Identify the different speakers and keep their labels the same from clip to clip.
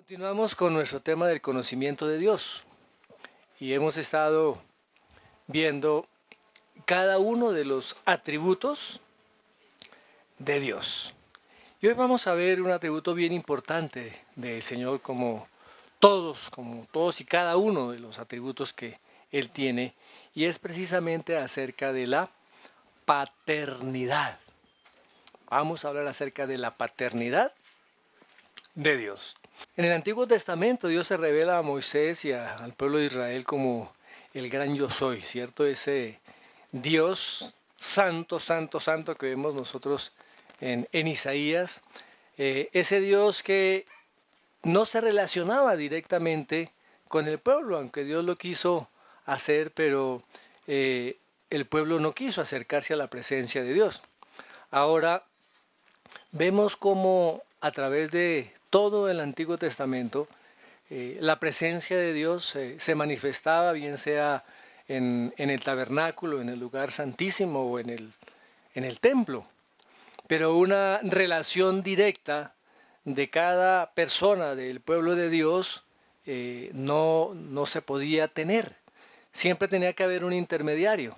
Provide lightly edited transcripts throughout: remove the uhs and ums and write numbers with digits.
Speaker 1: Continuamos con nuestro tema del conocimiento de Dios y hemos estado viendo cada uno de los atributos de Dios. Y hoy vamos a ver un atributo bien importante del Señor como todos y cada uno de los atributos que Él tiene, y es precisamente acerca de la paternidad. Vamos a hablar acerca de la paternidad de Dios. En el Antiguo Testamento Dios se revela a Moisés y al pueblo de Israel como el gran yo soy, ¿cierto? Ese Dios santo, santo, santo que vemos nosotros en Isaías. Ese Dios que no se relacionaba directamente con el pueblo, aunque Dios lo quiso hacer, pero el pueblo no quiso acercarse a la presencia de Dios. Ahora vemos cómo a través de todo el Antiguo Testamento la presencia de Dios se manifestaba, bien sea en el tabernáculo, en el lugar santísimo o en el templo. Pero una relación directa de cada persona del pueblo de Dios no se podía tener. Siempre tenía que haber un intermediario,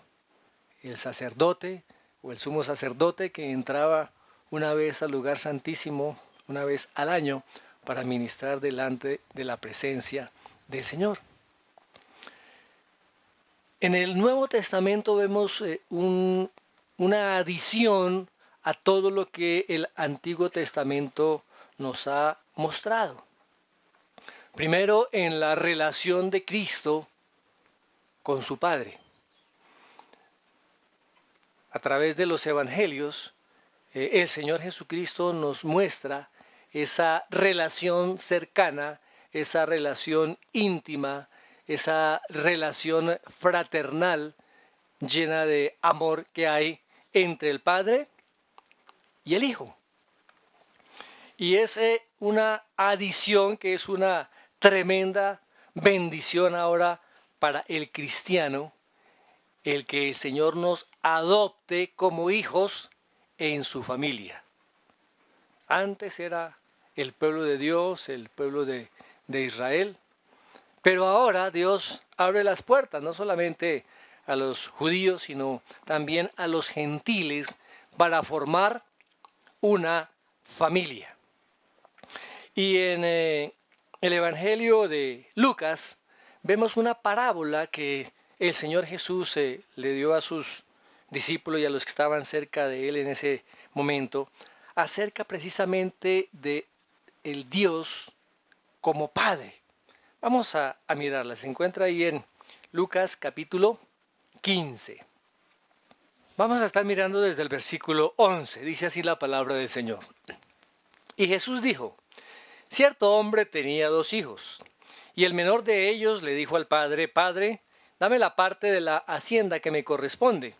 Speaker 1: el sacerdote o el sumo sacerdote que entraba una vez al lugar santísimo, una vez al año, para ministrar delante de la presencia del Señor. En el Nuevo Testamento vemos una adición a todo lo que el Antiguo Testamento nos ha mostrado. Primero, en la relación de Cristo con su Padre. A través de los evangelios, el Señor Jesucristo nos muestra esa relación cercana, esa relación íntima, esa relación fraternal llena de amor que hay entre el Padre y el Hijo. Y es una adición que es una tremenda bendición ahora para el cristiano, el que el Señor nos adopte como hijos en su familia. Antes era el pueblo de Dios, el pueblo de Israel, pero ahora Dios abre las puertas no solamente a los judíos, sino también a los gentiles para formar una familia. Y en el Evangelio de Lucas vemos una parábola que el Señor Jesús le dio a sus discípulos y a los que estaban cerca de él en ese momento, acerca precisamente de el Dios como Padre. Vamos a mirarla, se encuentra ahí en Lucas capítulo 15. Vamos a estar mirando desde el versículo 11, dice así la palabra del Señor. Y Jesús dijo: cierto hombre tenía 2 hijos, y el menor de ellos le dijo al padre: Padre, dame la parte de la hacienda que me corresponde.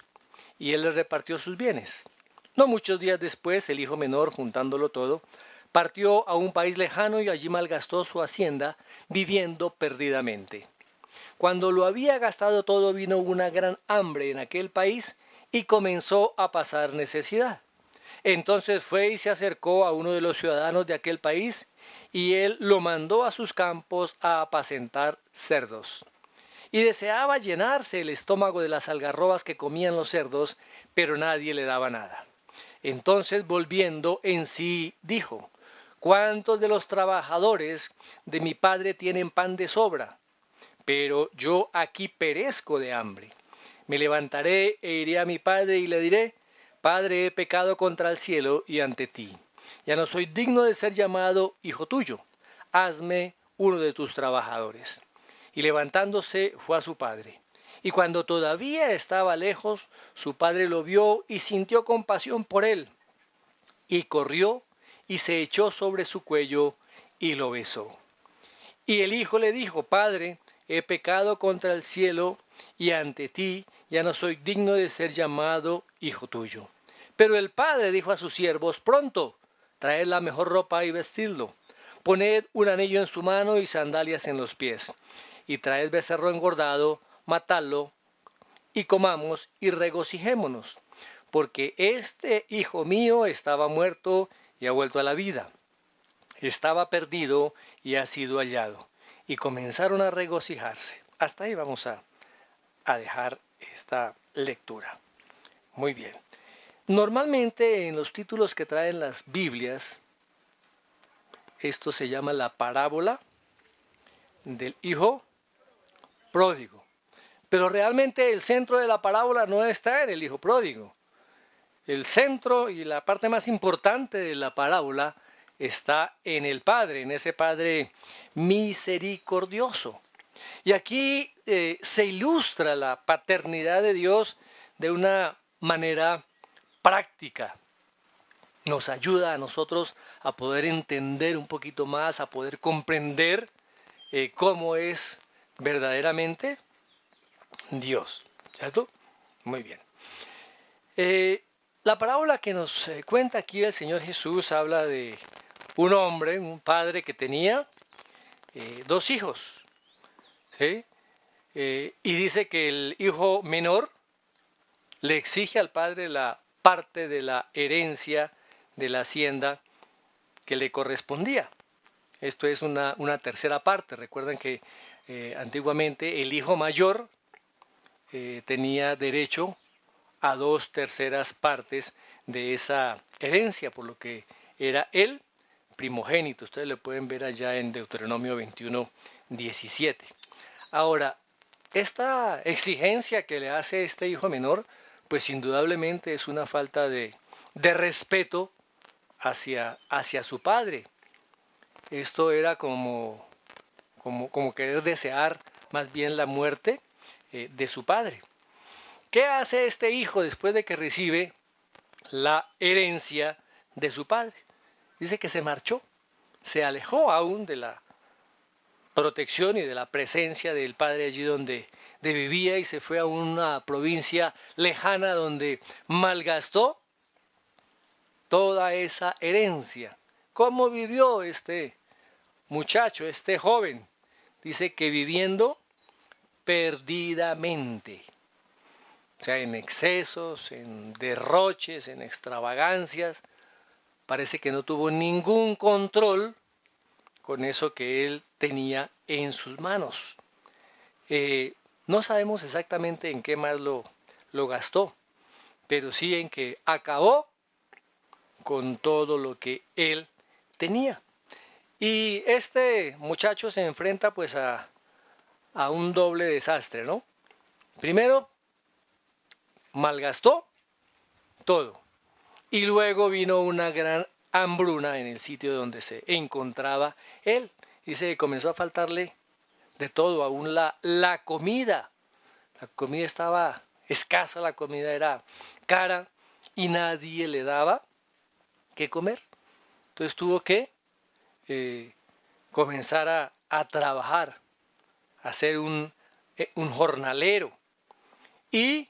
Speaker 1: Y él le repartió sus bienes. No muchos días después, el hijo menor, juntándolo todo, partió a un país lejano y allí malgastó su hacienda, viviendo perdidamente. Cuando lo había gastado todo, vino una gran hambre en aquel país y comenzó a pasar necesidad. Entonces fue y se acercó a uno de los ciudadanos de aquel país, y él lo mandó a sus campos a apacentar cerdos. Y deseaba llenarse el estómago de las algarrobas que comían los cerdos, pero nadie le daba nada. Entonces, volviendo en sí, dijo: ¿cuántos de los trabajadores de mi padre tienen pan de sobra? Pero yo aquí perezco de hambre. Me levantaré e iré a mi padre y le diré: Padre, he pecado contra el cielo y ante ti. Ya no soy digno de ser llamado hijo tuyo. Hazme uno de tus trabajadores. Y levantándose fue a su padre. Y cuando todavía estaba lejos, su padre lo vio y sintió compasión por él. Y corrió y se echó sobre su cuello y lo besó. Y el hijo le dijo: Padre, he pecado contra el cielo y ante ti, ya no soy digno de ser llamado hijo tuyo. Pero el padre dijo a sus siervos: pronto, traed la mejor ropa y vestidlo. Poned un anillo en su mano y sandalias en los pies. Y traed becerro engordado, matadlo, y comamos y regocijémonos. Porque este hijo mío estaba muerto y ha vuelto a la vida. estaba perdido y ha sido hallado. Y comenzaron a regocijarse. Hasta ahí vamos a dejar esta lectura. Muy bien. Normalmente en los títulos que traen las Biblias, esto se llama la parábola del hijo pródigo. Pero realmente el centro de la parábola no está en el hijo pródigo. El centro y la parte más importante de la parábola está en el Padre, en ese Padre misericordioso. Y aquí se ilustra la paternidad de Dios de una manera práctica. Nos ayuda a nosotros a poder entender un poquito más, a poder comprender cómo es verdaderamente Dios, ¿cierto? Muy bien. La parábola que nos cuenta aquí el Señor Jesús habla de un hombre, un padre que tenía 2 hijos, ¿sí? Y dice que el hijo menor le exige al padre la parte de la herencia de la hacienda que le correspondía. Esto es una tercera parte. Recuerden que antiguamente el hijo mayor tenía derecho a 2/3 partes de esa herencia, por lo que era el primogénito. Ustedes lo pueden ver allá en Deuteronomio 21:17. Ahora, esta exigencia que le hace este hijo menor, pues indudablemente es una falta de respeto hacia su padre. Esto era como querer desear más bien la muerte de su padre. ¿Qué hace este hijo después de que recibe la herencia de su padre? Dice que se marchó, se alejó aún de la protección y de la presencia del padre allí donde vivía y se fue a una provincia lejana donde malgastó toda esa herencia. ¿Cómo vivió este muchacho, este joven? Dice que viviendo perdidamente. O sea, en excesos, en derroches, en extravagancias. Parece que no tuvo ningún control con eso que él tenía en sus manos. No sabemos exactamente en qué más lo gastó, pero sí en que acabó con todo lo que él tenía. Y este muchacho se enfrenta pues a un doble desastre, ¿no? Primero, malgastó todo. Y luego vino una gran hambruna en el sitio donde se encontraba él. Dice que comenzó a faltarle de todo, aún la comida. La comida estaba escasa, la comida era cara y nadie le daba qué comer. Entonces tuvo que comenzar a trabajar, a ser un jornalero. Y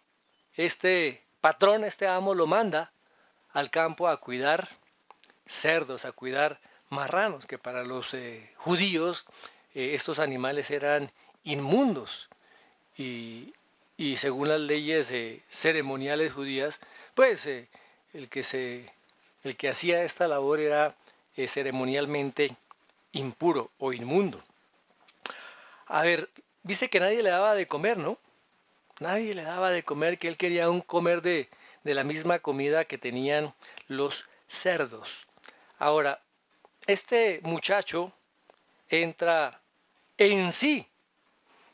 Speaker 1: este patrón, este amo, lo manda al campo a cuidar cerdos, a cuidar marranos, que para los judíos estos animales eran inmundos. Y según las leyes ceremoniales judías, pues el que hacía esta labor era ceremonialmente impuro o inmundo. A ver, dice que nadie le daba de comer, ¿no? Nadie le daba de comer, que él quería aún comer de la misma comida que tenían los cerdos. Ahora, este muchacho entra en sí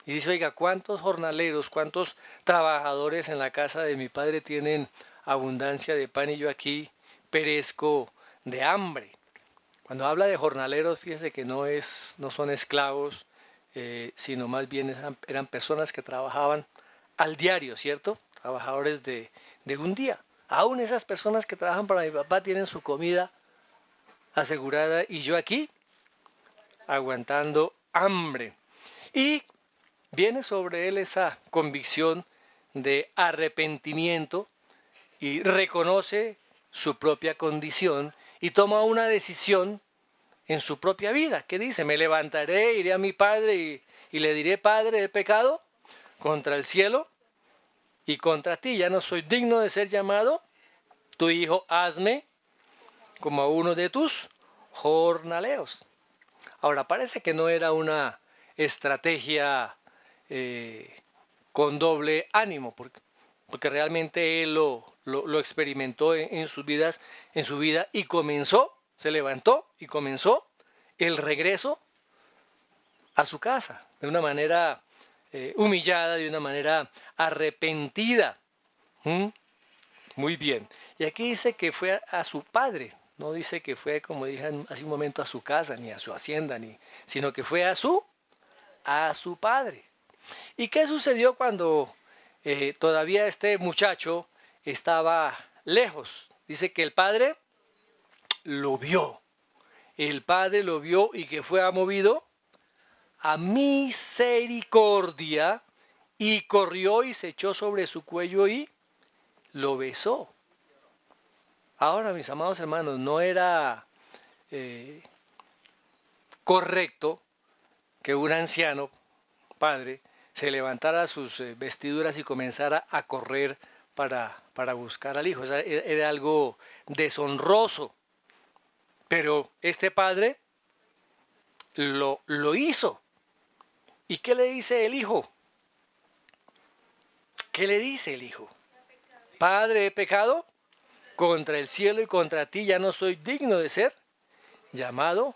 Speaker 1: y dice, oiga, ¿cuántos jornaleros, cuántos trabajadores en la casa de mi padre tienen abundancia de pan y yo aquí perezco de hambre? Cuando habla de jornaleros, fíjese que no son esclavos, sino más bien eran personas que trabajaban al diario, ¿cierto? Trabajadores de un día. Aún esas personas que trabajan para mi papá tienen su comida asegurada y yo aquí aguantando hambre. Y viene sobre él esa convicción de arrepentimiento y reconoce su propia condición y toma una decisión en su propia vida. ¿Qué dice? Me levantaré, iré a mi padre y le diré, Padre, he pecado contra el cielo y contra ti. Ya no soy digno de ser llamado tu hijo, hazme como a uno de tus jornaleos. Ahora, parece que no era una estrategia con doble ánimo, porque realmente él lo experimentó en sus vidas, en su vida, y comenzó, se levantó y comenzó el regreso a su casa, de una manera humillada, de una manera arrepentida. ¿Mm? Muy bien. Y aquí dice que fue a su padre, no dice que fue, como dije hace un momento, a su casa, ni a su hacienda, sino que fue a su padre. ¿Y qué sucedió cuando todavía este muchacho estaba lejos? Dice que el padre lo vio. El padre lo vio y que fue movido a misericordia y corrió y se echó sobre su cuello y lo besó. Ahora, mis amados hermanos, no era correcto que un anciano padre se levantara sus vestiduras y comenzara a correr para buscar al hijo. O sea, era algo deshonroso. Pero este padre lo hizo. ¿Y qué le dice el hijo? ¿Qué le dice el hijo? Padre, he pecado contra el cielo y contra ti, ya no soy digno de ser llamado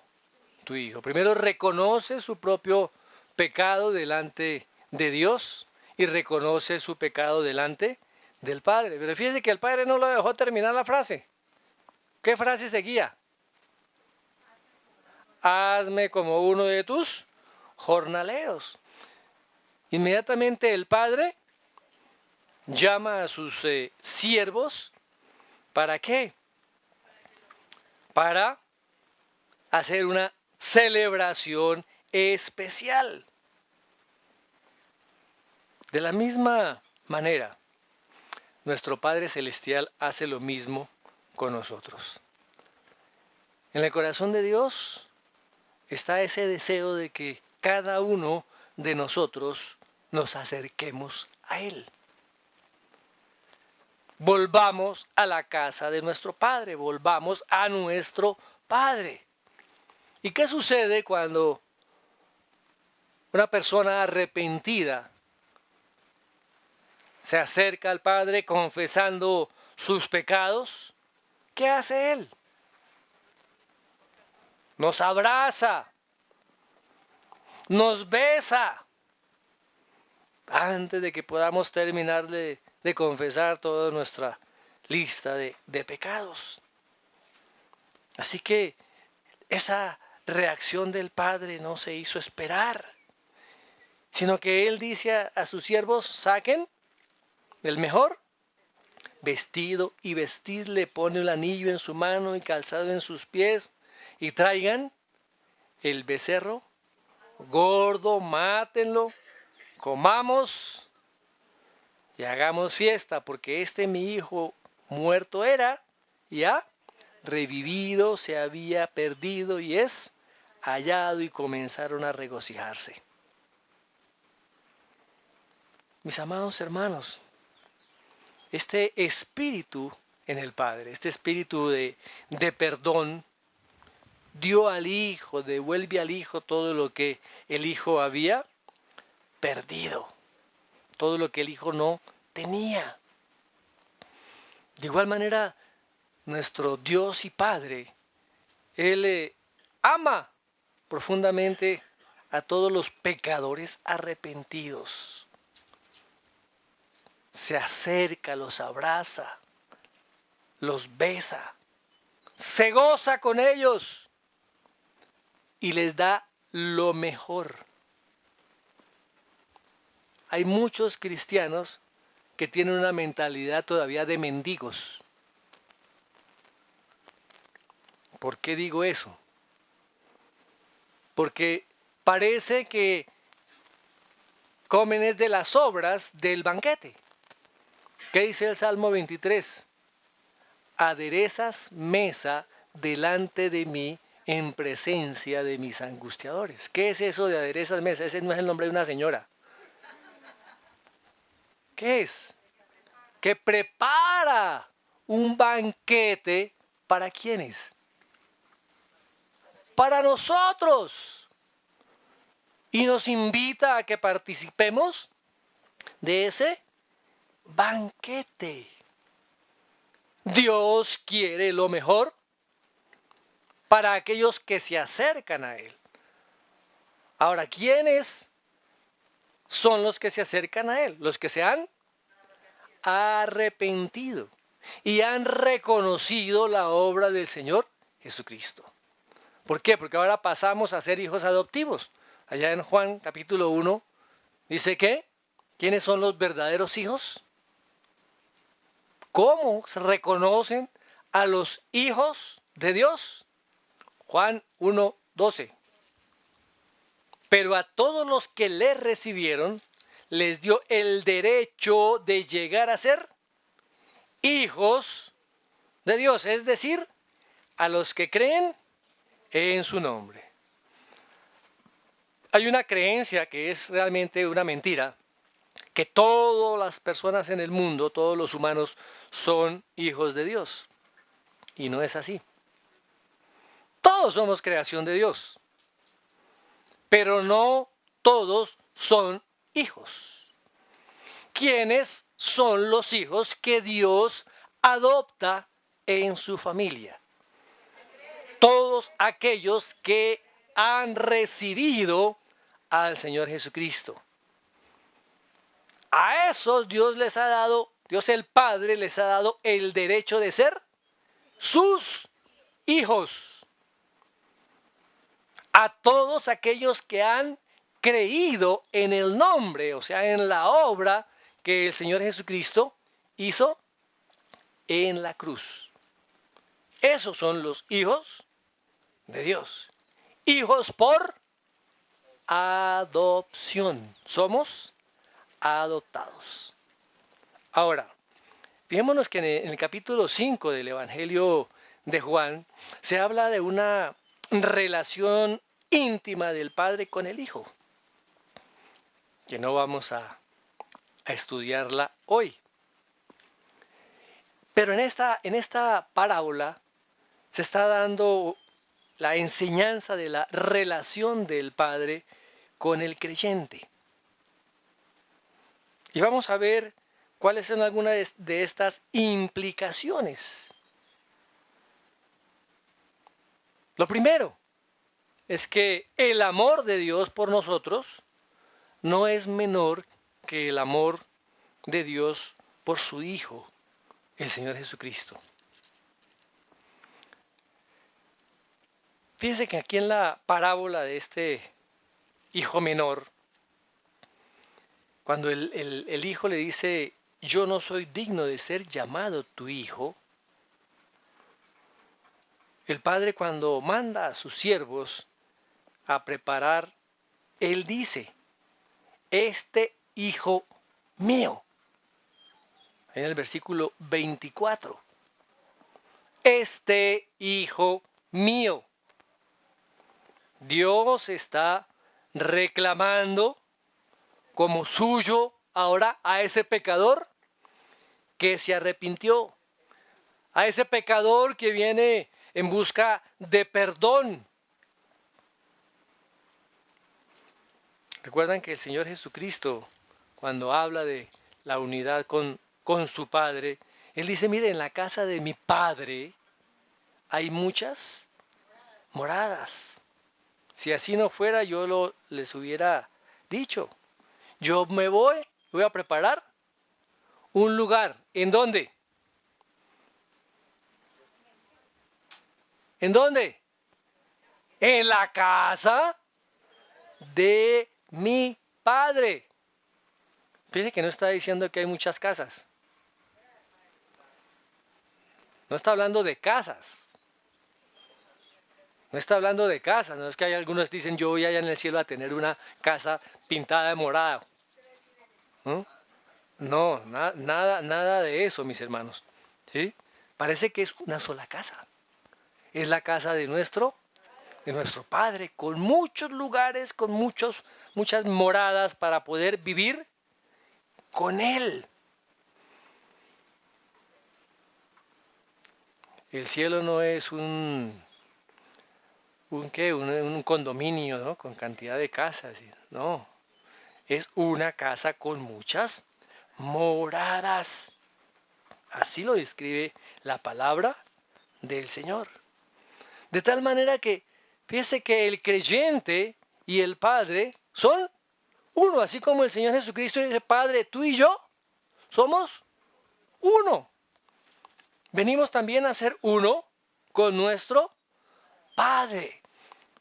Speaker 1: tu hijo. Primero reconoce su propio pecado delante de Dios y reconoce su pecado delante del Padre. Pero fíjese que el Padre no lo dejó terminar la frase. ¿Qué frase seguía? Hazme como uno de tus jornaleros. Inmediatamente el Padre llama a sus siervos. ¿Para qué? Para hacer una celebración especial. De la misma manera, nuestro Padre Celestial hace lo mismo con nosotros. En el corazón de Dios está ese deseo de que cada uno de nosotros nos acerquemos a Él. Volvamos a la casa de nuestro Padre, volvamos a nuestro Padre. ¿Y qué sucede cuando una persona arrepentida se acerca al Padre confesando sus pecados? ¿Qué hace Él? Nos abraza, nos besa, antes de que podamos terminar de confesar toda nuestra lista de pecados. Así que esa reacción del Padre no se hizo esperar, sino que Él dice a sus siervos: saquen el mejor vestido y vestidle, pone el anillo en su mano y calzado en sus pies, y traigan el becerro gordo, mátenlo, comamos y hagamos fiesta, porque mi hijo muerto era, y ha revivido, se había perdido y es hallado, y comenzaron a regocijarse. Mis amados hermanos, este espíritu en el Padre, este espíritu de perdón, dio al Hijo, devuelve al Hijo todo lo que el Hijo había perdido, todo lo que el Hijo no tenía. De igual manera, nuestro Dios y Padre, Él ama profundamente a todos los pecadores arrepentidos. Se acerca, los abraza, los besa, se goza con ellos y les da lo mejor. Hay muchos cristianos que tienen una mentalidad todavía de mendigos. ¿Por qué digo eso? Porque parece que comen es de las sobras del banquete. ¿Qué dice el Salmo 23? Aderezas mesa delante de mí en presencia de mis angustiadores. ¿Qué es eso de aderezas mesa? Ese no es el nombre de una señora. ¿Qué es? Que prepara un banquete. ¿Para quiénes? para nosotros. Y nos invita a que participemos de ese banquete. Dios quiere lo mejor para aquellos que se acercan a Él. Ahora, ¿quiénes son los que se acercan a Él? Los que se han arrepentido y han reconocido la obra del Señor Jesucristo. ¿Por qué? Porque ahora pasamos a ser hijos adoptivos. Allá en Juan capítulo 1 dice que, ¿quiénes son los verdaderos hijos? ¿Cómo se reconocen a los hijos de Dios? Juan 1:12. Pero a todos los que le recibieron, les dio el derecho de llegar a ser hijos de Dios, es decir, a los que creen en su nombre. Hay una creencia que es realmente una mentira, que todas las personas en el mundo, todos los humanos, son hijos de Dios. Y no es así. Todos somos creación de Dios, pero no todos son hijos. ¿Quiénes son los hijos que Dios adopta en su familia? Todos aquellos que han recibido al Señor Jesucristo. A esos Dios les ha dado, Dios el Padre les ha dado el derecho de ser sus hijos. A todos aquellos que han creído en el nombre, o sea, en la obra que el Señor Jesucristo hizo en la cruz. Esos son los hijos de Dios. Hijos por adopción. Somos adoptados. Ahora, fijémonos que en el capítulo 5 del Evangelio de Juan se habla de una relación íntima del Padre con el Hijo, que no vamos a estudiarla hoy. Pero en esta parábola se está dando la enseñanza de la relación del Padre con el creyente. Y vamos a ver cuáles son algunas de estas implicaciones. Lo primero es que el amor de Dios por nosotros no es menor que el amor de Dios por su Hijo, el Señor Jesucristo. Fíjense que aquí en la parábola de este hijo menor, cuando el hijo le dice, yo no soy digno de ser llamado tu hijo, el padre cuando manda a sus siervos a preparar, él dice, este hijo mío, en el versículo 24, este hijo mío. Dios está reclamando como suyo ahora a ese pecador que se arrepintió, a ese pecador que viene en busca de perdón. Recuerdan que el Señor Jesucristo, cuando habla de la unidad con su Padre, Él dice, mire, en la casa de mi Padre hay muchas moradas. Si así no fuera, yo les hubiera dicho. Yo me voy a preparar un lugar. ¿En dónde? ¿En dónde? En la casa de mi Padre. Fíjense que no está diciendo que hay muchas casas. No está hablando de casas. No está hablando de casas. No es que hay algunos que dicen yo voy allá en el cielo a tener una casa pintada de morado. No, nada de eso, mis hermanos. ¿Sí? Parece que es una sola casa. Es la casa de nuestro Padre, con muchos lugares, con muchas moradas para poder vivir con Él. El cielo no es un un condominio, ¿no? Con cantidad de casas. No, es una casa con muchas moradas. Así lo describe la palabra del Señor. De tal manera que, fíjese que el creyente y el Padre son uno, así como el Señor Jesucristo dice, Padre, tú y yo somos uno. Venimos también a ser uno con nuestro Padre.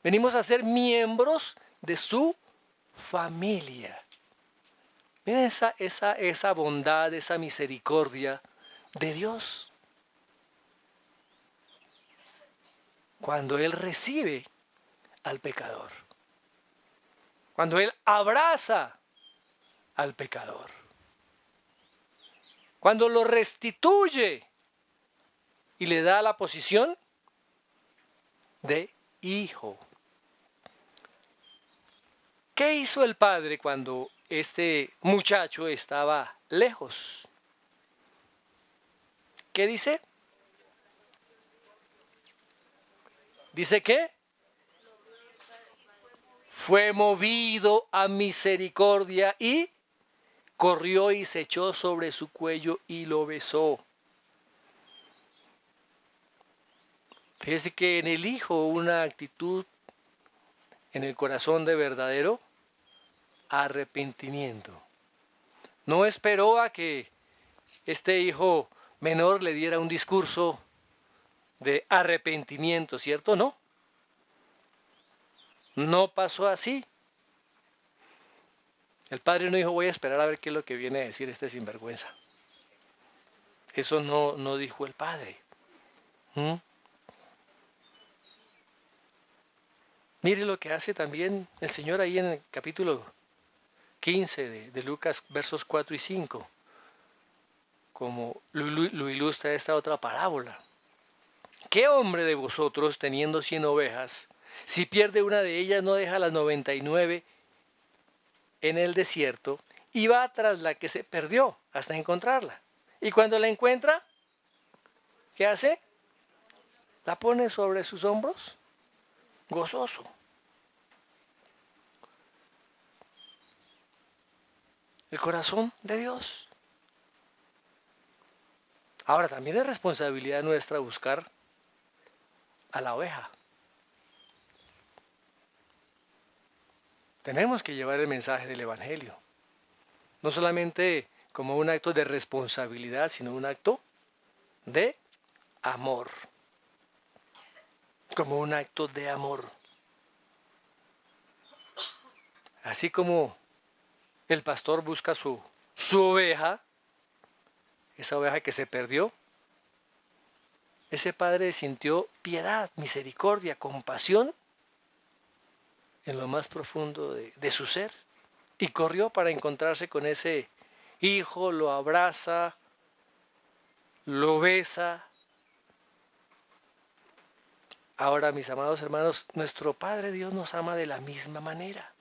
Speaker 1: Venimos a ser miembros de su familia. Miren esa bondad, esa misericordia de Dios. Cuando Él recibe al pecador. Cuando Él abraza al pecador. Cuando lo restituye y le da la posición de hijo. ¿Qué hizo el padre cuando este muchacho estaba lejos? ¿Qué dice? Dice que fue movido a misericordia y corrió y se echó sobre su cuello y lo besó. Fíjese que en el hijo una actitud en el corazón de verdadero arrepentimiento. No esperó a que este hijo menor le diera un discurso de arrepentimiento, ¿cierto? No. No pasó así. El padre no dijo, voy a esperar a ver qué es lo que viene a decir este sinvergüenza. Eso no dijo el padre. Mire lo que hace también el Señor ahí en el capítulo 15 de Lucas, versos 4 y 5, como lo ilustra esta otra parábola. ¿Qué hombre de vosotros, teniendo 100 ovejas, si pierde una de ellas, no deja las 99 en el desierto y va tras la que se perdió hasta encontrarla? Y cuando la encuentra, ¿qué hace? La pone sobre sus hombros, gozoso. El corazón de Dios. Ahora, también es responsabilidad nuestra buscar a la oveja. Tenemos que llevar el mensaje del Evangelio. No solamente como un acto de responsabilidad, sino un acto de amor. Como un acto de amor. Así como el pastor busca su oveja, esa oveja que se perdió, ese padre sintió piedad, misericordia, compasión en lo más profundo de su ser y corrió para encontrarse con ese hijo, lo abraza, lo besa. Ahora, mis amados hermanos, nuestro Padre Dios nos ama de la misma manera.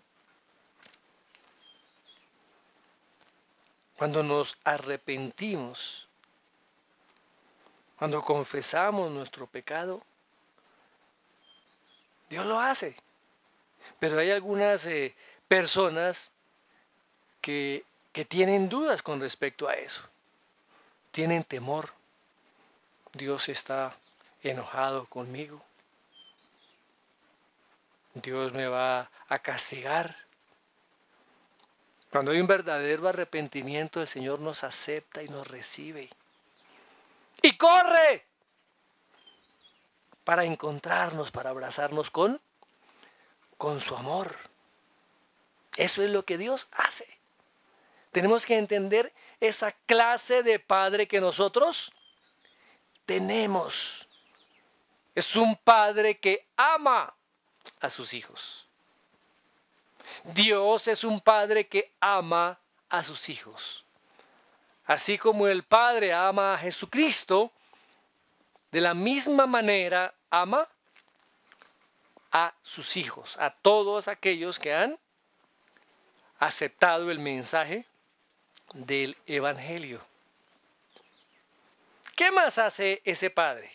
Speaker 1: Cuando nos arrepentimos, cuando confesamos nuestro pecado, Dios lo hace. Pero hay algunas personas que tienen dudas con respecto a eso. Tienen temor. Dios está enojado conmigo. Dios me va a castigar. Cuando hay un verdadero arrepentimiento, el Señor nos acepta y nos recibe. Y corre para encontrarnos, para abrazarnos con su amor. Eso es lo que Dios hace. Tenemos que entender esa clase de padre que nosotros tenemos. Es un padre que ama a sus hijos. Dios es un padre que ama a sus hijos. Así como el Padre ama a Jesucristo, de la misma manera ama a sus hijos, a todos aquellos que han aceptado el mensaje del Evangelio. ¿Qué más hace ese Padre?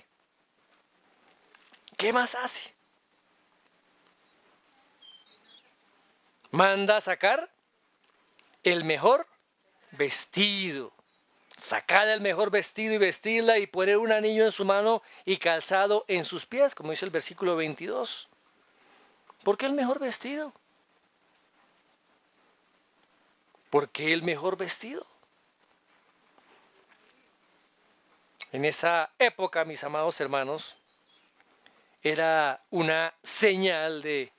Speaker 1: ¿Qué más hace? Manda a sacar el mejor vestido. Sacad el mejor vestido y vestirla y poner un anillo en su mano y calzado en sus pies, como dice el versículo 22. ¿Por qué el mejor vestido? ¿Por qué el mejor vestido? En esa época, mis amados hermanos, era una señal de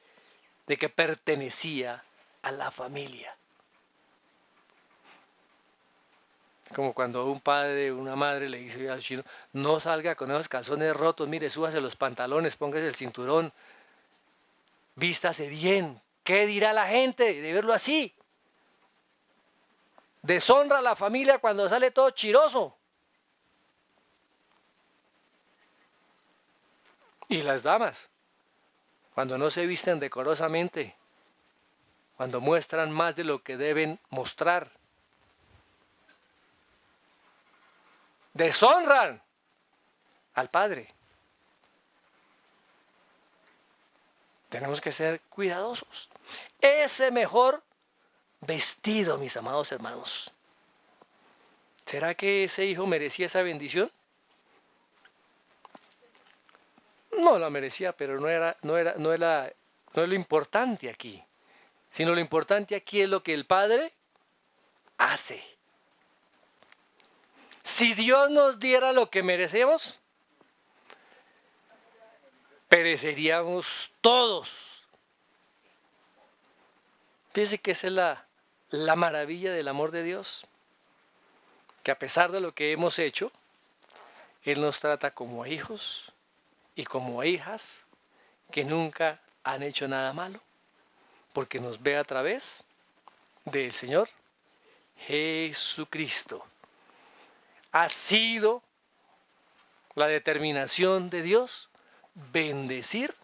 Speaker 1: que pertenecía a la familia. Como cuando un padre o una madre le dice al chino, no salga con esos calzones rotos, mire, súbase los pantalones, póngase el cinturón, vístase bien. ¿Qué dirá la gente de verlo así? Deshonra a la familia cuando sale todo chiroso. Y las damas, cuando no se visten decorosamente, cuando muestran más de lo que deben mostrar. Deshonran al Padre. Tenemos que ser cuidadosos. Ese mejor vestido, mis amados hermanos. ¿Será que ese hijo merecía esa bendición? No la merecía, pero no es lo importante aquí. Sino lo importante aquí es lo que el Padre hace. Si Dios nos diera lo que merecemos, pereceríamos todos. Fíjense que esa es la maravilla del amor de Dios. Que a pesar de lo que hemos hecho, Él nos trata como a hijos y como a hijas que nunca han hecho nada malo, porque nos ve a través del Señor Jesucristo. Ha sido la determinación de Dios bendecir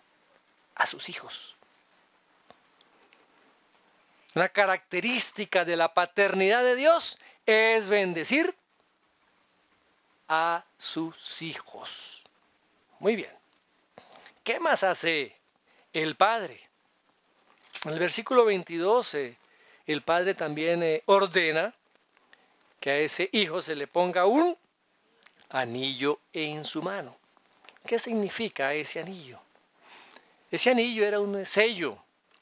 Speaker 1: a sus hijos. Una característica de la paternidad de Dios es bendecir a sus hijos. Muy bien. ¿Qué más hace el Padre? En el versículo 22, el Padre también ordena que a ese hijo se le ponga un anillo en su mano. ¿Qué significa ese anillo? Ese anillo era un sello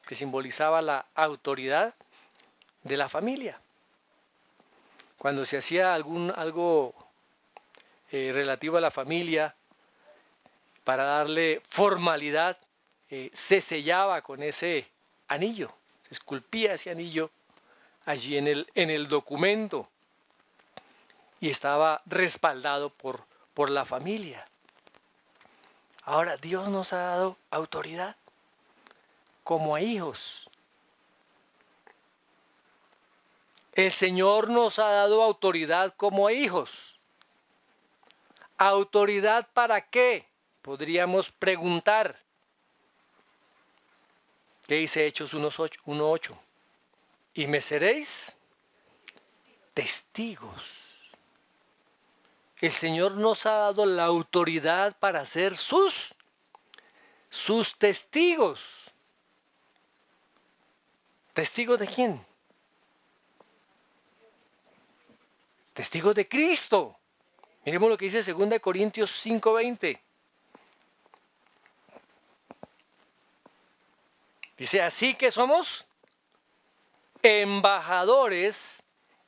Speaker 1: que simbolizaba la autoridad de la familia. Cuando se hacía algo relativo a la familia, para darle formalidad, se sellaba con ese anillo, se esculpía ese anillo allí en el documento y estaba respaldado por la familia. Ahora, Dios nos ha dado autoridad como a hijos. El Señor nos ha dado autoridad como a hijos. ¿Autoridad para qué? Podríamos preguntar. ¿Qué dice Hechos 1:8? Y me seréis testigos. El Señor nos ha dado la autoridad para ser sus testigos. ¿Testigos de quién? Testigos de Cristo. Miremos lo que dice 2 Corintios 5:20. Dice, así que somos embajadores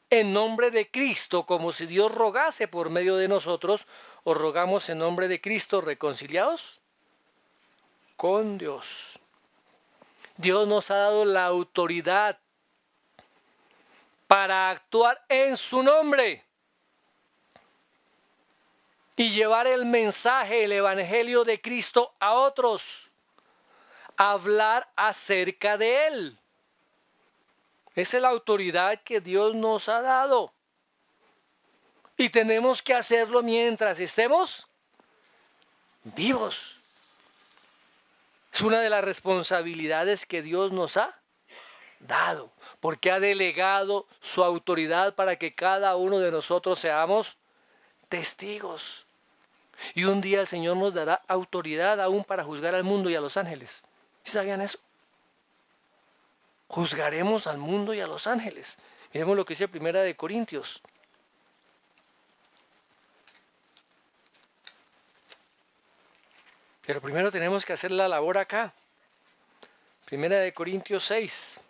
Speaker 1: en nombre de Cristo, como si Dios rogase por medio de nosotros, os rogamos en nombre de Cristo, reconciliados con Dios. Dios nos ha dado la autoridad para actuar en su nombre y llevar el mensaje, el evangelio de Cristo a otros, hablar acerca de Él. Esa es la autoridad que Dios nos ha dado. Y tenemos que hacerlo mientras estemos vivos. Es una de las responsabilidades que Dios nos ha dado, porque ha delegado su autoridad para que cada uno de nosotros seamos testigos. Y un día el Señor nos dará autoridad aún para juzgar al mundo y a los ángeles. ¿Sí sabían eso? Juzgaremos al mundo y a los ángeles. Miremos lo que dice Primera de Corintios. Pero primero tenemos que hacer la labor acá. Primera de Corintios 6,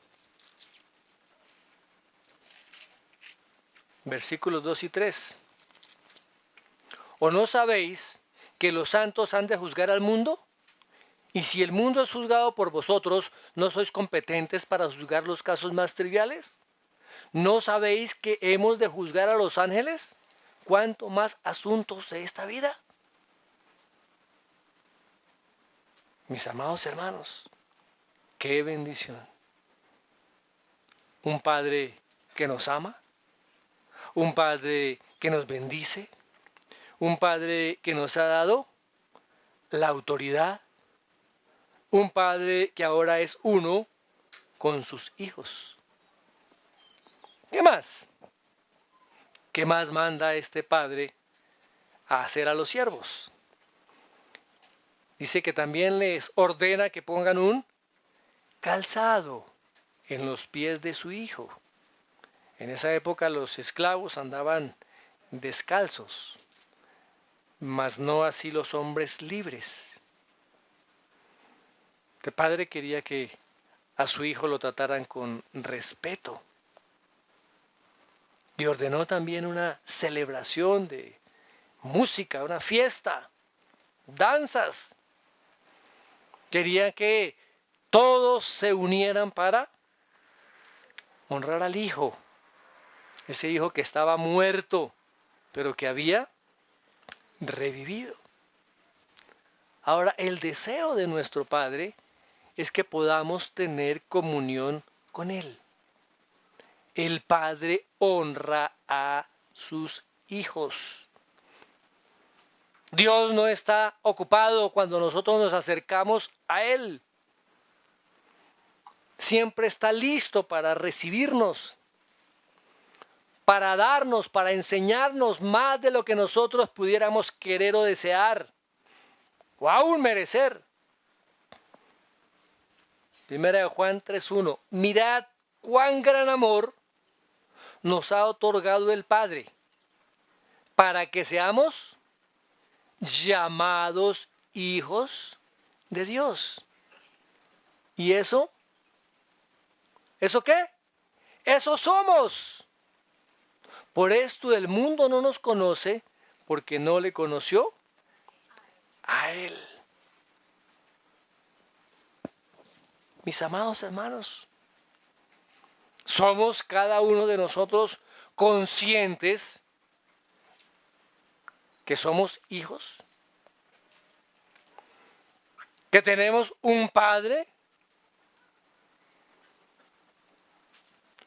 Speaker 1: versículos 2 y 3. ¿O no sabéis que los santos han de juzgar al mundo? Y si el mundo es juzgado por vosotros, ¿no sois competentes para juzgar los casos más triviales? ¿No sabéis que hemos de juzgar a los ángeles? ¿Cuánto más asuntos de esta vida? Mis amados hermanos, qué bendición. Un Padre que nos ama, un Padre que nos bendice, un Padre que nos ha dado la autoridad, un Padre que ahora es uno con sus hijos. ¿Qué más? ¿Qué más manda este Padre a hacer a los siervos? Dice que también les ordena que pongan un calzado en los pies de su hijo. En esa época los esclavos andaban descalzos, mas no así los hombres libres. El padre quería que a su hijo lo trataran con respeto. Y ordenó también una celebración de música, una fiesta, danzas. Quería que todos se unieran para honrar al hijo. Ese hijo que estaba muerto, pero que había revivido. Ahora, el deseo de nuestro Padre es que podamos tener comunión con Él. El Padre honra a sus hijos. Dios no está ocupado cuando nosotros nos acercamos a Él. Siempre está listo para recibirnos, para darnos, para enseñarnos más de lo que nosotros pudiéramos querer o desear, o aún merecer. Primera de Juan 3:1. Mirad cuán gran amor nos ha otorgado el Padre, para que seamos llamados hijos de Dios. ¿Y eso? ¿Eso qué? Eso somos. Por esto el mundo no nos conoce, porque no le conoció a Él. Mis amados hermanos, ¿somos cada uno de nosotros conscientes que somos hijos? ¿Que tenemos un Padre?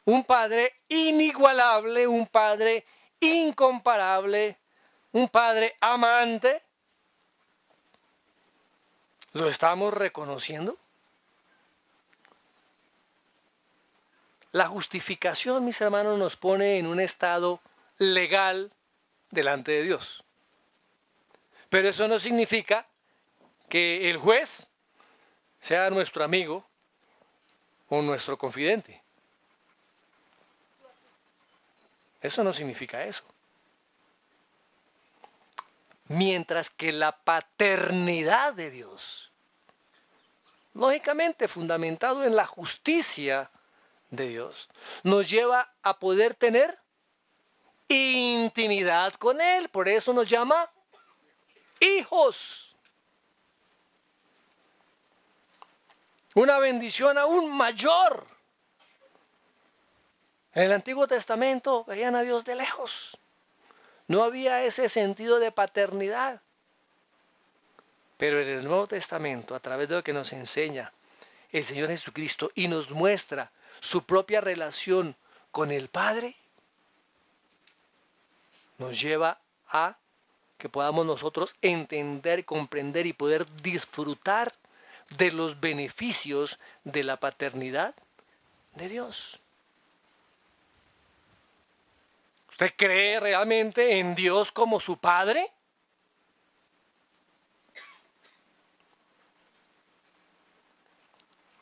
Speaker 1: Un Padre inigualable, un Padre incomparable, un Padre amante. ¿Lo estamos reconociendo? La justificación, mis hermanos, nos pone en un estado legal delante de Dios. Pero eso no significa que el juez sea nuestro amigo o nuestro confidente. Eso no significa eso. Mientras que la paternidad de Dios, lógicamente fundamentado en la justicia de Dios, nos lleva a poder tener intimidad con Él. Por eso nos llama hijos. Una bendición aún mayor. En el Antiguo Testamento veían a Dios de lejos. No había ese sentido de paternidad. Pero en el Nuevo Testamento, a través de lo que nos enseña el Señor Jesucristo y nos muestra su propia relación con el Padre, nos lleva a que podamos nosotros entender, comprender y poder disfrutar de los beneficios de la paternidad de Dios. ¿Usted cree realmente en Dios como su Padre?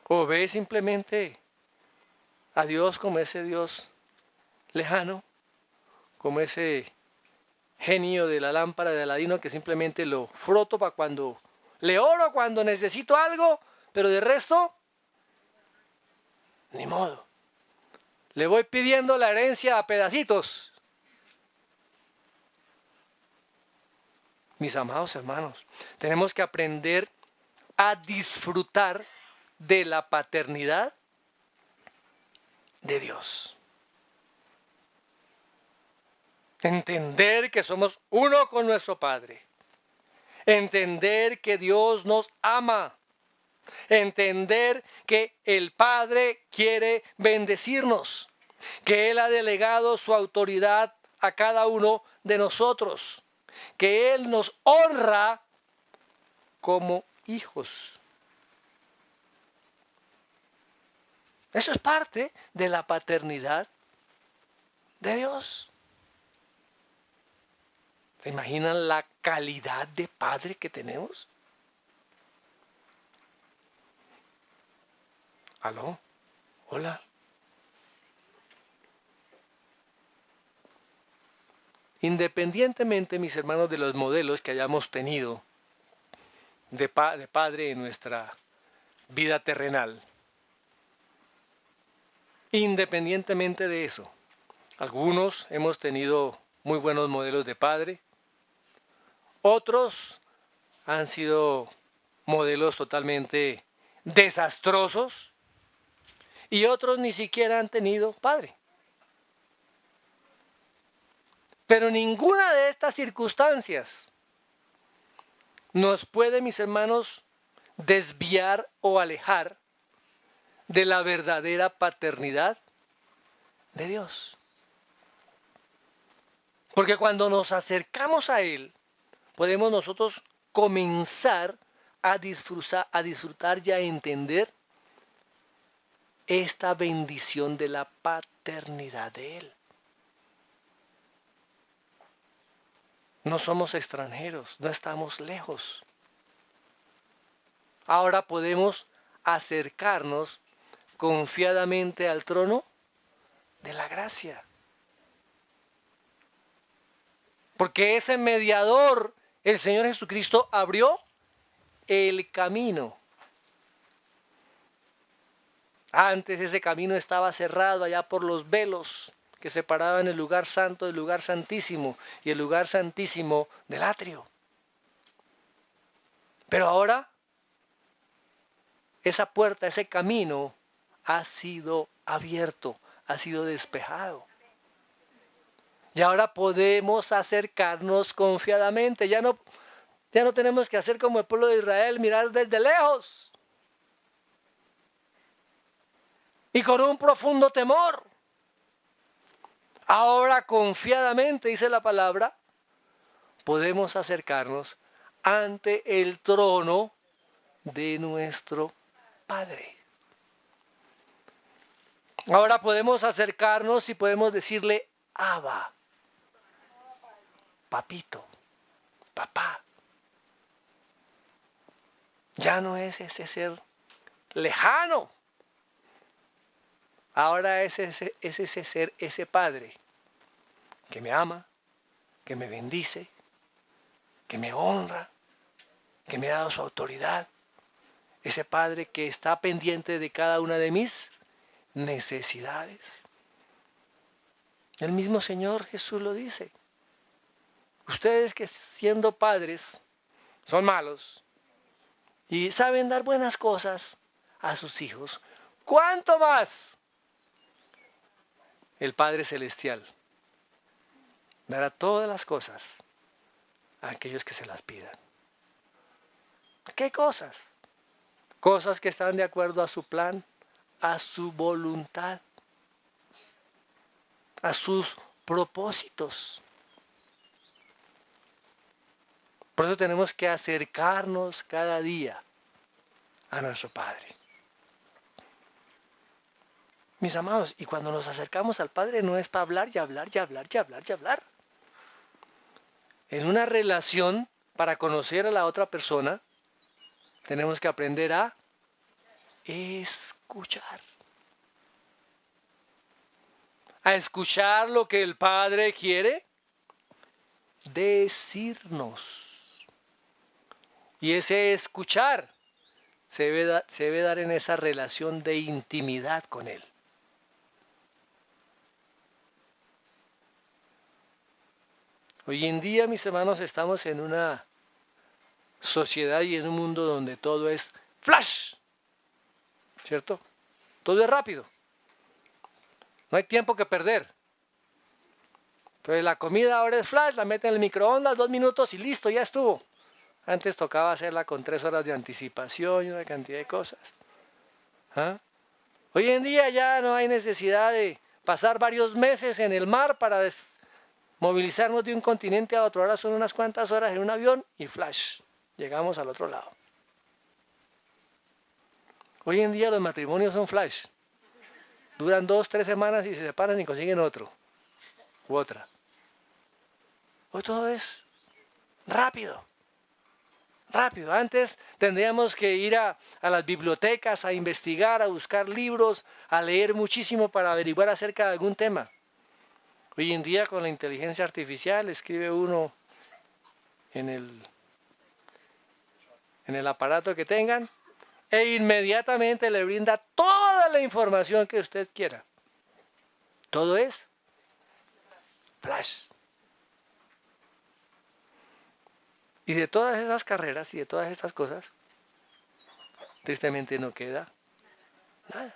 Speaker 1: ¿O ve simplemente a Dios como ese Dios lejano, como ese genio de la lámpara de Aladino que simplemente lo froto para cuando le oro, cuando necesito algo, pero de resto, ni modo. Le voy pidiendo la herencia a pedacitos. Mis amados hermanos, tenemos que aprender a disfrutar de la paternidad de Dios. Entender que somos uno con nuestro Padre. Entender que Dios nos ama. Entender que el Padre quiere bendecirnos. Que Él ha delegado su autoridad a cada uno de nosotros. Que Él nos honra como hijos. Eso es parte de la paternidad de Dios. ¿Se imaginan la calidad de padre que tenemos? ¿Aló? Hola. Independientemente, mis hermanos, de los modelos que hayamos tenido de padre en nuestra vida terrenal, independientemente de eso, algunos hemos tenido muy buenos modelos de padre, otros han sido modelos totalmente desastrosos y otros ni siquiera han tenido padre. Pero ninguna de estas circunstancias nos puede, mis hermanos, desviar o alejar de la verdadera paternidad de Dios. Porque cuando nos acercamos a Él, podemos nosotros comenzar a disfrutar y a entender esta bendición de la paternidad de Él. No somos extranjeros, no estamos lejos. Ahora podemos acercarnos confiadamente al trono de la gracia. Porque ese mediador, el Señor Jesucristo, abrió el camino. Antes ese camino estaba cerrado allá por los velos que separaban el lugar santo del lugar santísimo y el lugar santísimo del atrio. Pero ahora esa puerta, ese camino ha sido abierto, ha sido despejado. Y ahora podemos acercarnos confiadamente. Ya no tenemos que hacer como el pueblo de Israel, mirar desde lejos. Y con un profundo temor. Ahora confiadamente, dice la palabra, podemos acercarnos ante el trono de nuestro Padre. Ahora podemos acercarnos y podemos decirle, Abba, papito, papá. Ya no es ese ser lejano. Ahora es ese ser, ese Padre que me ama, que me bendice, que me honra, que me ha dado su autoridad. Ese Padre que está pendiente de cada una de mis necesidades. El mismo Señor Jesús lo dice. Ustedes que siendo padres son malos y saben dar buenas cosas a sus hijos, ¿cuánto más el Padre Celestial dará todas las cosas a aquellos que se las pidan? ¿Qué cosas? Cosas que están de acuerdo a su plan, a su voluntad, a sus propósitos. Por eso tenemos que acercarnos cada día a nuestro Padre. Mis amados, y cuando nos acercamos al Padre no es para hablar y hablar y hablar y hablar y hablar. En una relación, para conocer a la otra persona, tenemos que aprender a escuchar. a escuchar lo que el Padre quiere decirnos. Y ese escuchar se debe dar en esa relación de intimidad con Él. Hoy en día, mis hermanos, estamos en una sociedad y en un mundo donde todo es flash, ¿cierto? Todo es rápido. No hay tiempo que perder. Entonces la comida ahora es flash, la meten en el microondas, 2 minutos y listo, ya estuvo. Antes tocaba hacerla con 3 horas de anticipación y una cantidad de cosas. ¿Ah? Hoy en día ya no hay necesidad de pasar varios meses en el mar para movilizarnos de un continente a otro. Ahora son unas cuantas horas en un avión y flash, llegamos al otro lado. Hoy en día los matrimonios son flash. Duran 2, 3 semanas y se separan y consiguen otro u otra. Hoy todo es rápido. Rápido. Antes tendríamos que ir a las bibliotecas a investigar, a buscar libros, a leer muchísimo para averiguar acerca de algún tema. Hoy en día con la inteligencia artificial escribe uno en el aparato que tengan e inmediatamente le brinda toda la información que usted quiera. Todo es flash. Y de todas esas carreras y de todas estas cosas, tristemente no queda nada.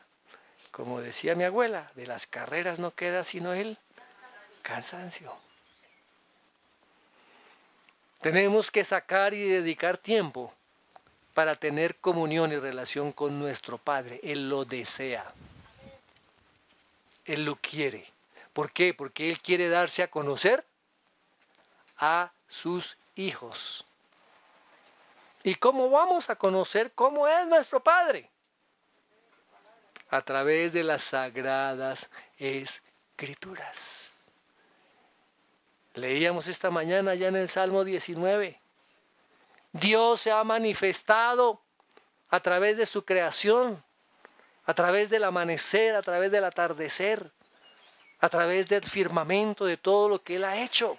Speaker 1: Como decía mi abuela, de las carreras no queda sino el cansancio. Tenemos que sacar y dedicar tiempo para tener comunión y relación con nuestro Padre. Él lo desea. Él lo quiere. ¿Por qué? Porque Él quiere darse a conocer a sus hijos. ¿Y cómo vamos a conocer cómo es nuestro Padre? A través de las sagradas Escrituras. Leíamos esta mañana ya en el Salmo 19. Dios se ha manifestado a través de su creación, a través del amanecer, a través del atardecer, a través del firmamento, de todo lo que Él ha hecho.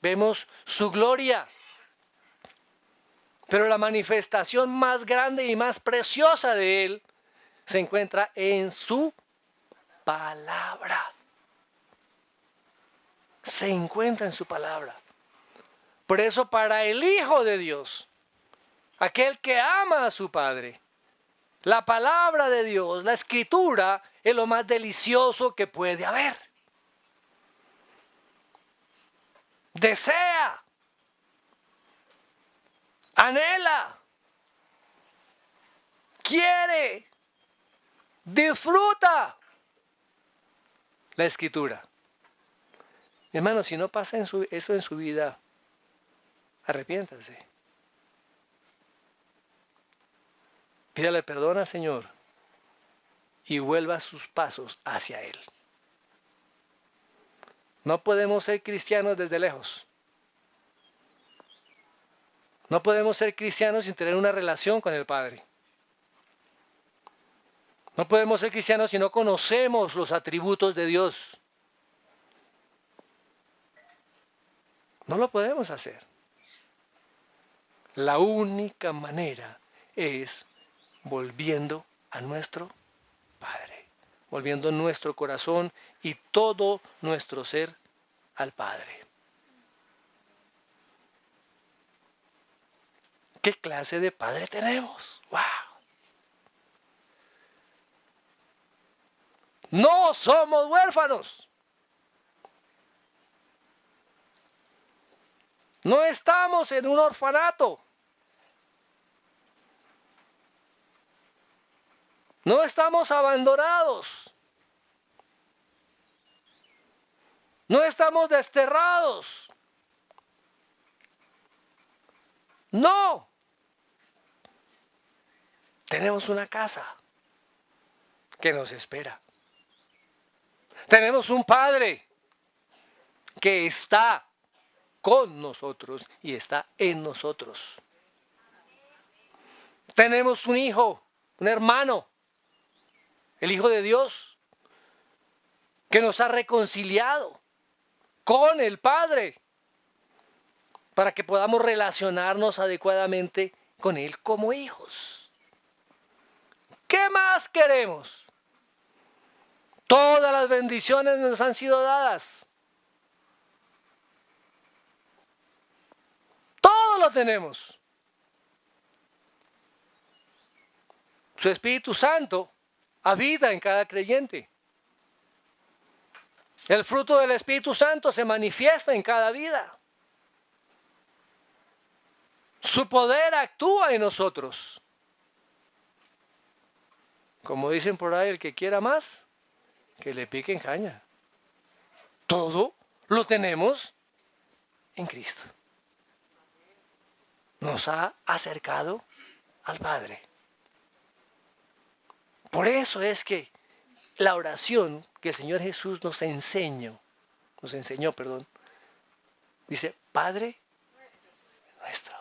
Speaker 1: Vemos su gloria. Pero la manifestación más grande y más preciosa de Él se encuentra en su palabra. Se encuentra en su palabra. Por eso para el Hijo de Dios, aquel que ama a su Padre, la palabra de Dios, la Escritura, es lo más delicioso que puede haber. Desea, anhela, quiere, disfruta la Escritura. Hermano, si no pasa eso en su vida, arrepiéntase. Pídale perdón al Señor y vuelva sus pasos hacia Él. No podemos ser cristianos desde lejos. No podemos ser cristianos sin tener una relación con el Padre. No podemos ser cristianos si no conocemos los atributos de Dios. No lo podemos hacer. La única manera es volviendo a nuestro Padre, volviendo nuestro corazón y todo nuestro ser al Padre. ¿Qué clase de Padre tenemos? ¡Wow! No somos huérfanos. No estamos en un orfanato. No estamos abandonados. No estamos desterrados. No. Tenemos una casa que nos espera. Tenemos un Padre que está con nosotros y está en nosotros. Tenemos un hijo, un hermano, el Hijo de Dios, que nos ha reconciliado con el Padre, para que podamos relacionarnos adecuadamente con Él como hijos. ¿Qué más queremos? Todas las bendiciones nos han sido dadas. Todo lo tenemos. Su Espíritu Santo habita en cada creyente. El fruto del Espíritu Santo se manifiesta en cada vida. Su poder actúa en nosotros. Como dicen por ahí, el que quiera más, que le pique en caña. Todo lo tenemos en Cristo. Nos ha acercado al Padre. Por eso es que la oración que el Señor Jesús nos enseñó, dice, Padre nuestro.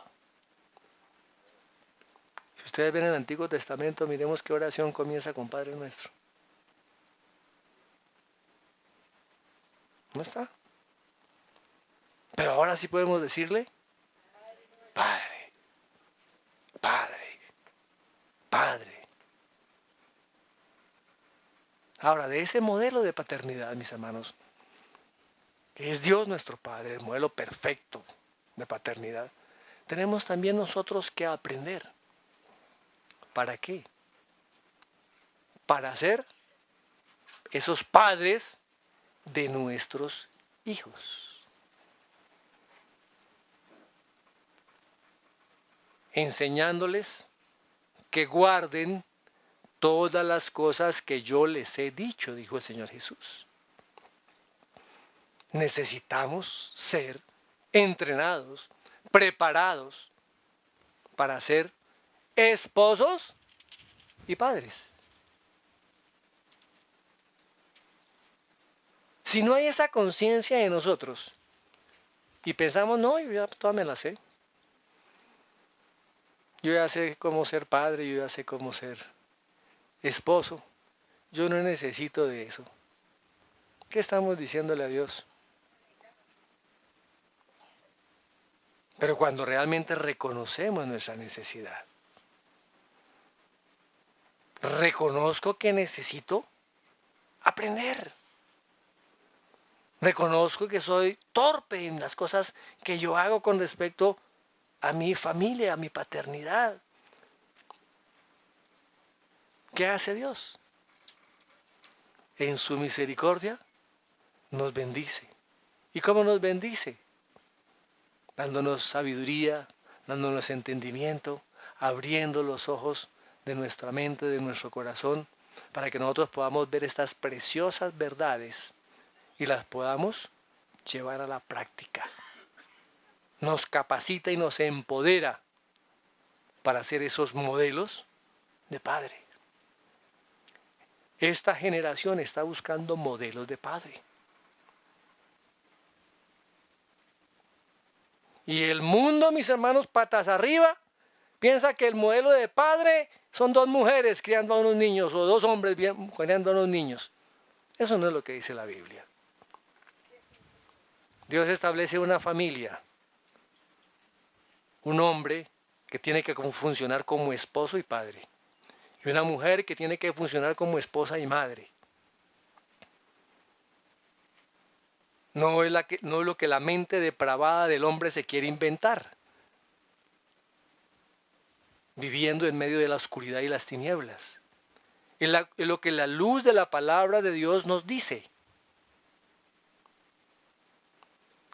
Speaker 1: Si ustedes ven en el Antiguo Testamento, miremos qué oración comienza con Padre nuestro. ¿No está? Pero ahora sí podemos decirle, Padre, Padre, Padre. Ahora, de ese modelo de paternidad, mis hermanos, que es Dios nuestro Padre, el modelo perfecto de paternidad, tenemos también nosotros que aprender. ¿Para qué? Para ser esos padres de nuestros hijos. Enseñándoles que guarden todas las cosas que yo les he dicho, dijo el Señor Jesús. Necesitamos ser entrenados, preparados para ser esposos y padres. Si no hay esa conciencia en nosotros y pensamos, no, yo ya toda me la sé. Yo ya sé cómo ser padre, yo ya sé cómo ser esposo. Yo no necesito de eso. ¿Qué estamos diciéndole a Dios? Pero cuando realmente reconocemos nuestra necesidad, reconozco que necesito aprender. Reconozco que soy torpe en las cosas que yo hago con respecto a mi familia, a mi paternidad. ¿Qué hace Dios? En su misericordia nos bendice. ¿Y cómo nos bendice? Dándonos sabiduría, dándonos entendimiento, abriendo los ojos de nuestra mente, de nuestro corazón, para que nosotros podamos ver estas preciosas verdades y las podamos llevar a la práctica. Nos capacita y nos empodera para ser esos modelos de padre. Esta generación está buscando modelos de padre. Y el mundo, mis hermanos, patas arriba, piensa que el modelo de padre son dos mujeres criando a unos niños o dos hombres criando a unos niños. Eso no es lo que dice la Biblia. Dios establece una familia, un hombre que tiene que funcionar como esposo y padre, y una mujer que tiene que funcionar como esposa y madre. No es lo que la mente depravada del hombre se quiere inventar, viviendo en medio de la oscuridad y las tinieblas. Es lo que la luz de la palabra de Dios nos dice.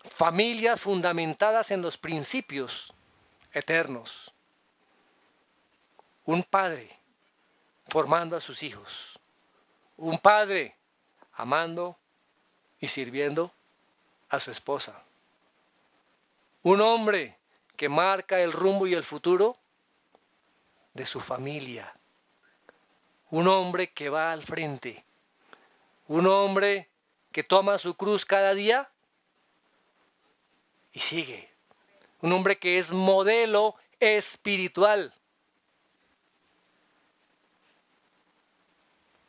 Speaker 1: Familias fundamentadas en los principios eternos. Un padre formando a sus hijos. Un padre amando y sirviendo a su esposa. Un hombre que marca el rumbo y el futuro de su familia. Un hombre que va al frente. Un hombre que toma su cruz cada día y sigue. Un hombre que es modelo espiritual.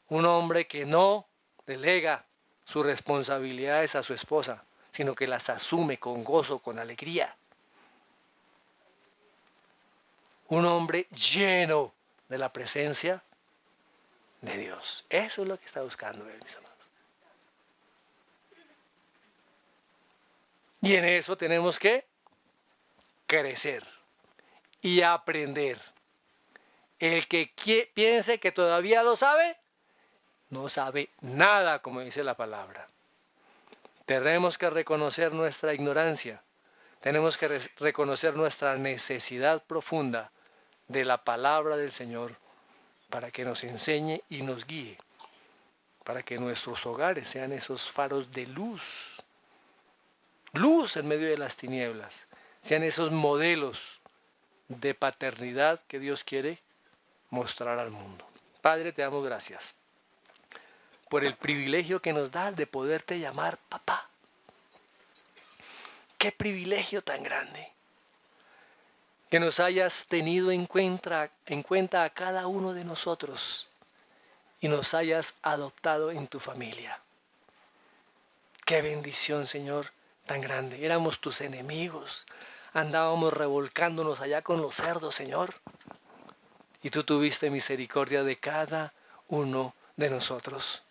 Speaker 1: Un hombre que no delega sus responsabilidades a su esposa, sino que las asume con gozo, con alegría. Un hombre lleno de la presencia de Dios. Eso es lo que está buscando él, mis amados. Y en eso tenemos que crecer y aprender. El que piense que todavía lo sabe, no sabe nada, como dice la palabra. Tenemos que reconocer nuestra ignorancia. Tenemos que reconocer nuestra necesidad profunda de la palabra del Señor para que nos enseñe y nos guíe, para que nuestros hogares sean esos faros de luz, luz en medio de las tinieblas, sean esos modelos de paternidad que Dios quiere mostrar al mundo. Padre, te damos gracias por el privilegio que nos das de poderte llamar papá. Qué privilegio tan grande. Que nos hayas tenido en cuenta a cada uno de nosotros y nos hayas adoptado en tu familia. Qué bendición, Señor, tan grande. Éramos tus enemigos. Andábamos revolcándonos allá con los cerdos, Señor. Y tú tuviste misericordia de cada uno de nosotros.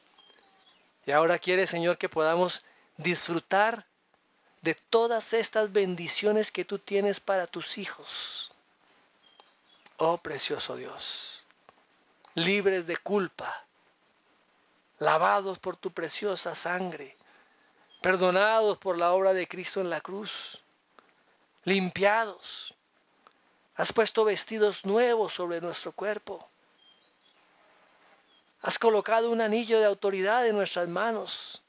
Speaker 1: Y ahora quieres, Señor, que podamos disfrutar de todas estas bendiciones que tú tienes para tus hijos. Oh precioso Dios, libres de culpa, lavados por tu preciosa sangre, perdonados por la obra de Cristo en la cruz, limpiados. Has puesto vestidos nuevos sobre nuestro cuerpo. Has colocado un anillo de autoridad en nuestras manos.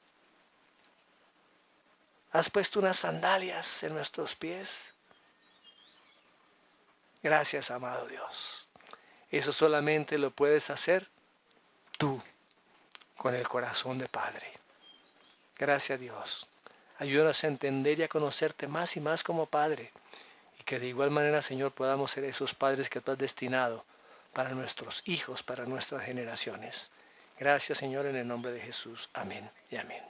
Speaker 1: Has puesto unas sandalias en nuestros pies. Gracias, amado Dios. Eso solamente lo puedes hacer tú, con el corazón de Padre. Gracias, Dios. Ayúdanos a entender y a conocerte más y más como Padre. Y que de igual manera, Señor, podamos ser esos padres que tú has destinado para nuestros hijos, para nuestras generaciones. Gracias, Señor, en el nombre de Jesús. Amén y amén.